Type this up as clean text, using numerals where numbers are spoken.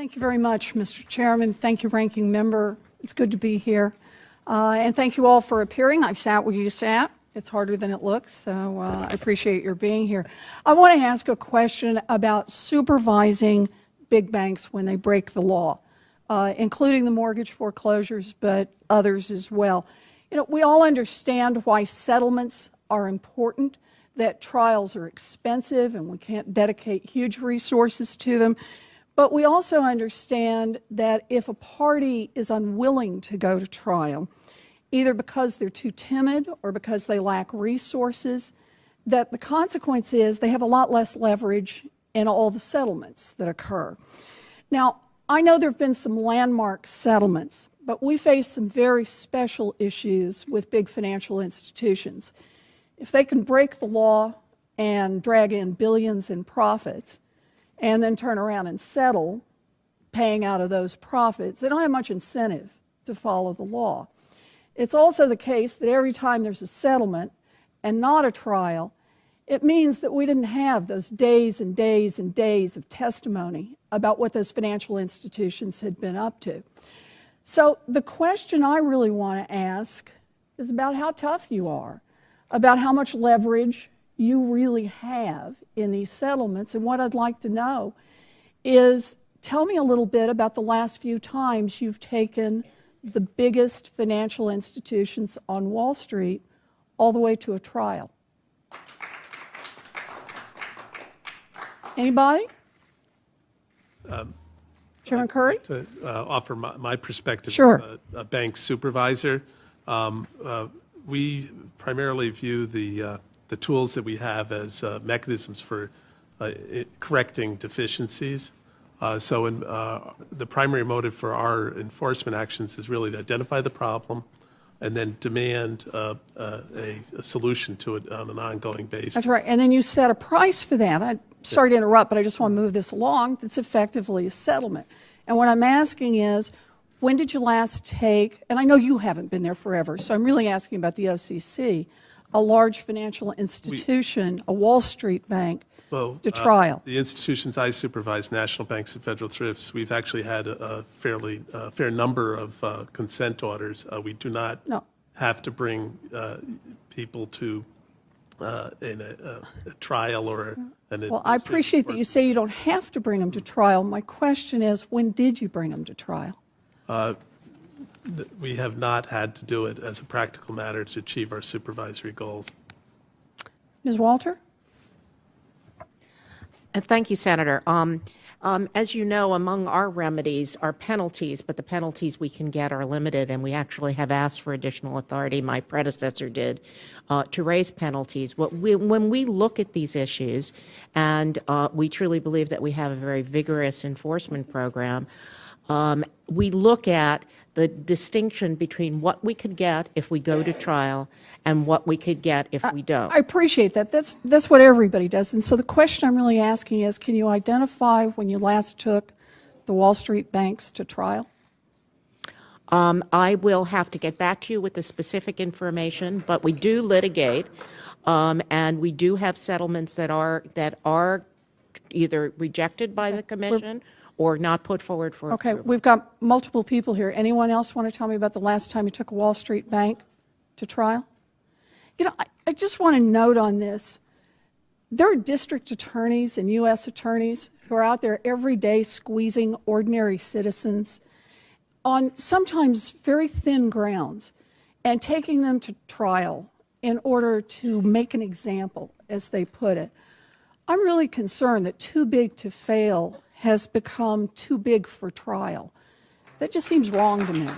Thank you very much, Mr. Chairman. Thank you, Ranking Member. It's good to be here. And thank you all for appearing. I've sat where you sat. It's harder than it looks, so I appreciate your being here. I want to ask a question about supervising big banks when they break the law, including the mortgage foreclosures, but others as well. You know, we all understand why settlements are important, that trials are expensive and we can't dedicate huge resources to them. But we also understand that if a party is unwilling to go to trial, either because they're too timid or because they lack resources, that the consequence is they have a lot less leverage in all the settlements that occur. Now, I know there have been some landmark settlements, but we face some very special issues with big financial institutions. If they can break the law and drag in billions in profits and then turn around and settle, paying out of those profits, they don't have much incentive to follow the law. It's also the case that every time there's a settlement and not a trial, it means that we didn't have those days and days and days of testimony about what those financial institutions had been up to. So the question I really want to ask is about how tough you are, about how much leverage you really have in these settlements. And what I'd like to know is, tell me a little bit about the last few times you've taken the biggest financial institutions on Wall Street all the way to a trial. Anybody? Chairman Curry? To offer my perspective Sure. as a bank supervisor. We primarily view the tools that we have as mechanisms for correcting deficiencies. The primary motive for our enforcement actions is really to identify the problem and then demand a solution to it on an ongoing basis. That's right. And then you set a price for that. I'm sorry to interrupt, but I just want to move this along. That's effectively a settlement. And what I'm asking is, when did you last take, and I know you haven't been there forever, so I'm really asking about the OCC, a large financial institution, a Wall Street bank, to trial? The institutions I supervise, national banks and federal thrifts, we've actually had a fairly fair number of consent orders. We do not have to bring people to in a trial or an Well, I appreciate that you say you don't have to bring them to trial. My question is, when did you bring them to trial? We have not had to do it as a practical matter to achieve our supervisory goals. Ms. Walter? Thank you, Senator. As you know, among our remedies are penalties, but the penalties we can get are limited, and we actually have asked for additional authority, my predecessor did, to raise penalties. When we look at these issues, and we truly believe that we have a very vigorous enforcement program, we look at the distinction between what we could get if we go to trial and what we could get if we don't. I appreciate that. That's what everybody does. And so the question I'm really asking is, can you identify when you last took the Wall Street banks to trial? I will have to get back to you with the specific information, but we do litigate, and we do have settlements that are either rejected by the Commission or not put forward for Okay, approval. we've got multiple people here. Anyone else want to tell me about the last time you took a Wall Street bank to trial? You know, I just want to note on this. There are district attorneys and U.S. attorneys who are out there every day squeezing ordinary citizens on sometimes very thin grounds and taking them to trial in order to make an example, as they put it. I'm really concerned that too big to fail has become too big for trial. That just seems wrong to me.